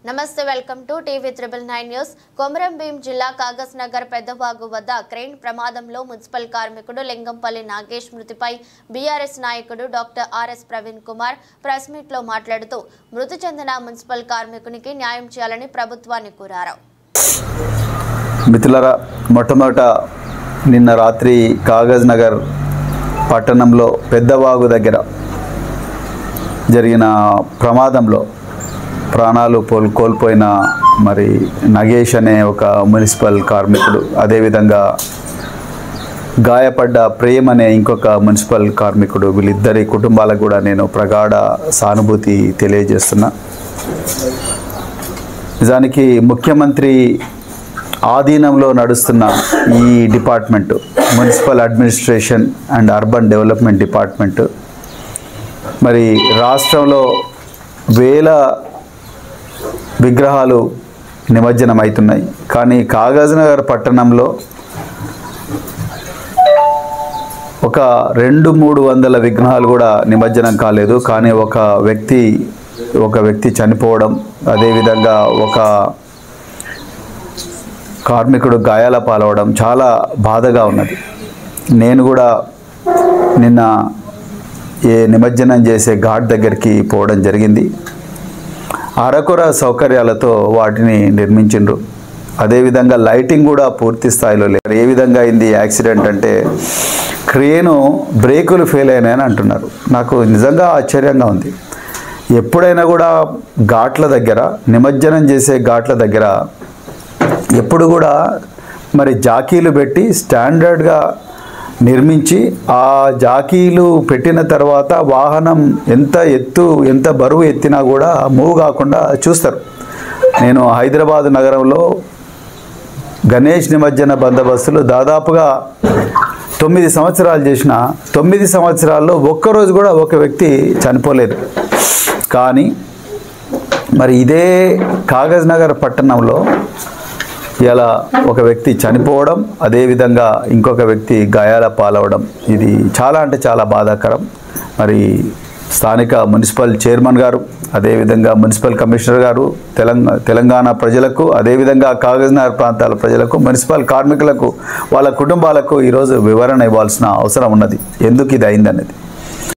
నమస్తే welcome to TV 999 news. Komaram Bheem జిల్లా కాగజ్ నగర్ పెద్దవాగు వద్ద క్రేన్ ప్రమాదంలో మున్సిపల్ కార్మికుడు లింగంపల్లి నాగేష్ మృతిపై బీఆర్ఎస్ నాయకుడు doctor RS Praveen Kumar press meet లో మాట్లాడుతూ మృతి చెందిన మున్సిపల్ కార్మికునికి న్యాయం చేయాలని ప్రభుత్వాన్ని కోరారు. మిత్రులారా, మొట్టమొదట నిన్న రాత్రి కాగజ్ నగర్ పట్టణంలో పెద్దవాగు దగ్గర జరిగిన ప్రమాదంలో ప్రాణాలు కోల్పోయిన మరి నగేష్ అనే ఒక మున్సిపల్ కార్మికుడు, అదేవిధంగా గాయపడ్డ ప్రేమ్ అనే ఇంకొక మున్సిపల్ కార్మికుడు, వీళ్ళిద్దరి కుటుంబాలకు కూడా నేను ప్రగాఢ సానుభూతి తెలియజేస్తున్నా. నిజానికి ముఖ్యమంత్రి ఆధీనంలో నడుస్తున్న ఈ department municipal administration and urban development department మరి రాష్ట్రంలో వేల విగ్రహాలు నిమజ్జనం అవుతున్నాయి. కానీ కాగజ్ నగర్ పట్టణంలో ఒక 200-300 విగ్రహాలు కూడా నిమజ్జనం కాలేదు. కానీ ఒక వ్యక్తి చనిపోవడం, అదేవిధంగా ఒక కార్మికుడు గాయాల పాలవడం చాలా బాధగా ఉన్నది. నేను కూడా నిన్న నిమజ్జనం చేసే ఘాట్ దగ్గరికి పోవడం జరిగింది. అరకొర సౌకర్యాలతో వాటిని నిర్మించిండ్రు. అదేవిధంగా లైటింగ్ కూడా పూర్తి స్థాయిలో లేదు. ఏ విధంగా అయింది యాక్సిడెంట్ అంటే క్రేను బ్రేకులు ఫెయిల్ అయినాయని అంటున్నారు. నాకు నిజంగా ఆశ్చర్యంగా ఉంది. ఎప్పుడైనా కూడా ఘాట్ల దగ్గర, నిమజ్జనం చేసే ఘాట్ల దగ్గర ఎప్పుడు కూడా మరి జాకీలు పెట్టి స్టాండర్డ్గా నిర్మించి ఆ జాకీలు పెట్టిన తర్వాత వాహనం ఎంత బరువు ఎత్తినా కూడా మూవ్ కాకుండా చూస్తారు. నేను హైదరాబాద్ నగరంలో గణేష్ నిమజ్జన బందోబస్తులు దాదాపుగా 9 సంవత్సరాలు చేసిన 9 సంవత్సరాల్లో ఒక్కరోజు కూడా ఒక వ్యక్తి చనిపోలేదు. కానీ మరి ఇదే కాగజ్ నగర్ పట్టణంలో ఇలా ఒక వ్యక్తి చనిపోవడం, అదేవిధంగా ఇంకొక వ్యక్తి గాయాల పాలవడం, ఇది చాలా అంటే చాలా బాధాకరం. మరి స్థానిక మున్సిపల్ చైర్మన్ గారు, అదేవిధంగా మున్సిపల్ కమిషనర్ గారు తెలంగాణ ప్రజలకు, అదేవిధంగా కాగజ్ నగర్ ప్రాంతాల ప్రజలకు, మున్సిపల్ కార్మికులకు, వాళ్ళ కుటుంబాలకు ఈరోజు వివరణ ఇవ్వాల్సిన అవసరం ఉన్నది, ఎందుకు ఇది అయిందనేది.